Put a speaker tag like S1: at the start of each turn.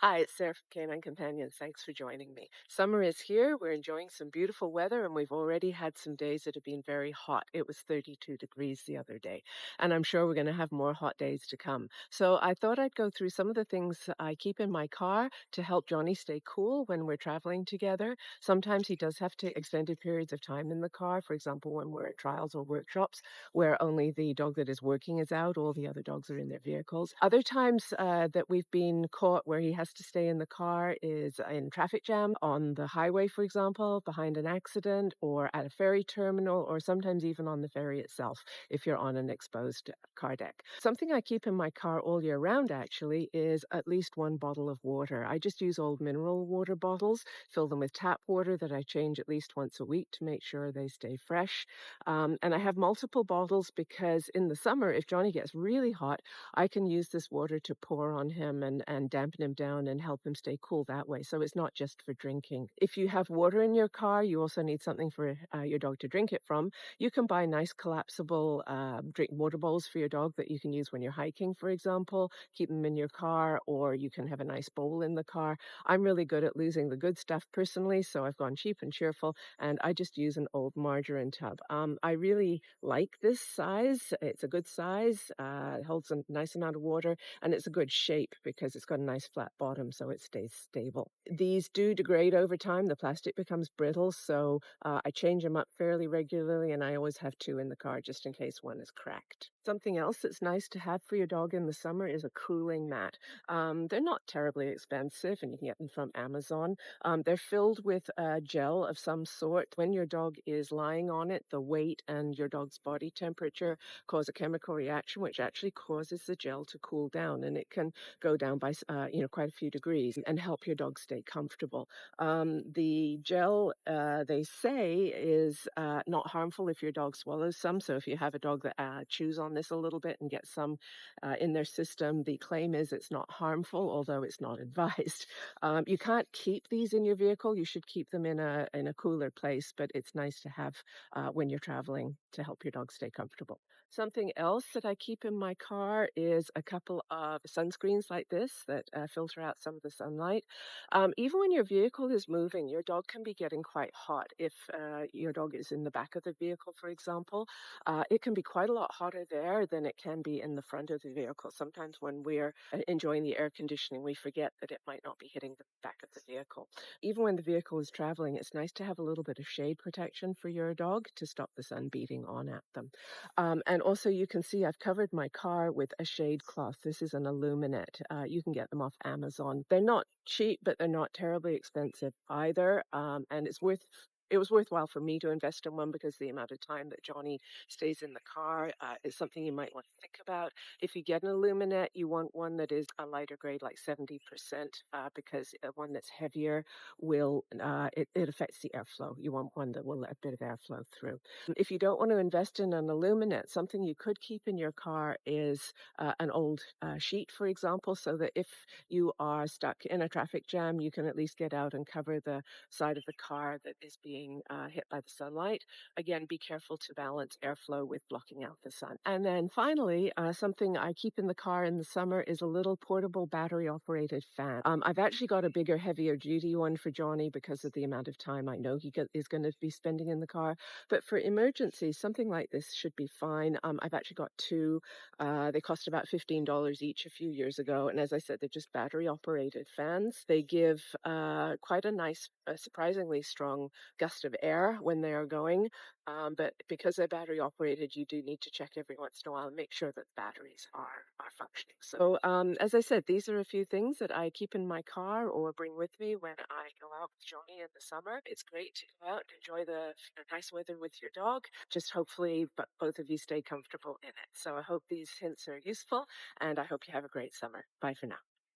S1: Hi, it's Sarah from Canine Companions. Thanks for joining me. Summer is here. We're enjoying some beautiful weather, and we've already had some days that have been very hot. It was 32 degrees the other day, and I'm sure we're going to have more hot days to come. So I thought I'd go through some of the things that I keep in my car to help Johnny stay cool when we're traveling together. Sometimes he does have to extended periods of time in the car, for example, when we're at trials or workshops where only the dog that is working is out, all the other dogs are in their vehicles. Other times that we've been caught where he has to stay in the car is in traffic jam on the highway, for example, behind an accident, or at a ferry terminal, or sometimes even on the ferry itself if you're on an exposed car deck. Something I keep in my car all year round actually is at least one bottle of water. I just use old mineral water bottles, fill them with tap water that I change at least once a week to make sure they stay fresh. And I have multiple bottles because in the summer, if Johnny gets really hot, I can use this water to pour on him and dampen him down and help him stay cool that way. So it's not just for drinking. If you have water in your car, you also need something for your dog to drink it from. You can buy nice collapsible drink water bowls for your dog that you can use when you're hiking, for example. Keep them in your car, or you can have a nice bowl in the car. I'm really good at losing the good stuff personally, so I've gone cheap and cheerful, and I just use an old margarine tub. I really like this size. It's a good size. It holds a nice amount of water, and it's a good shape because it's got a nice flat bottom, so it stays stable. These do degrade over time. The plastic becomes brittle, so I change them up fairly regularly, and I always have two in the car just in case one is cracked. Something else that's nice to have for your dog in the summer is a cooling mat. They're not terribly expensive, and you can get them from Amazon. They're filled with gel of some sort. When your dog is lying on it, the weight and your dog's body temperature cause a chemical reaction, which actually causes the gel to cool down, and it can go down by quite a few degrees and help your dog stay comfortable. The gel, they say, is not harmful if your dog swallows some. So if you have a dog that chews on this a little bit and gets some in their system, the claim is it's not harmful, although it's not advised. You can't keep these in your vehicle. You should keep them in a cooler place, but it's nice to have when you're traveling to help your dog stay comfortable. Something else that I keep in my car is a couple of sunscreens like this that filter out some of the sunlight. Even when your vehicle is moving, your dog can be getting quite hot. If your dog is in the back of the vehicle, for example, it can be quite a lot hotter there than it can be in the front of the vehicle. Sometimes when we're enjoying the air conditioning, we forget that it might not be hitting the back of the vehicle. Even when the vehicle is traveling, it's nice to have a little bit of shade protection for your dog to stop the sun beating on at them. And also you can see I've covered my car with a shade cloth. This is an Illuminate. You can get them off Amazon. They're not cheap, but they're not terribly expensive either. And it was worthwhile for me to invest in one because the amount of time that Johnny stays in the car is something you might want to think about. If you get an Illuminate, you want one that is a lighter grade, like 70%, because one that's heavier it affects the airflow. You want one that will let a bit of airflow through. If you don't want to invest in an Illuminate, something you could keep in your car is an old sheet, for example, so that if you are stuck in a traffic jam, you can at least get out and cover the side of the car that is being hit by the sunlight. Again, be careful to balance airflow with blocking out the sun. And then finally, something I keep in the car in the summer is a little portable battery operated fan. I've actually got a bigger, heavier duty one for Johnny because of the amount of time I know is going to be spending in the car. But for emergencies, something like this should be fine. I've actually got two. They cost about $15 each a few years ago. And as I said, they're just battery operated fans. They give quite a nice, surprisingly strong gust of air when they are going. But because they're battery operated, you do need to check every once in a while and make sure that the batteries are functioning. So as I said, these are a few things that I keep in my car or bring with me when I go out with Johnny in the summer. It's great to go out and enjoy the nice weather with your dog. Just hopefully both of you stay comfortable in it. So I hope these hints are useful, and I hope you have a great summer. Bye for now.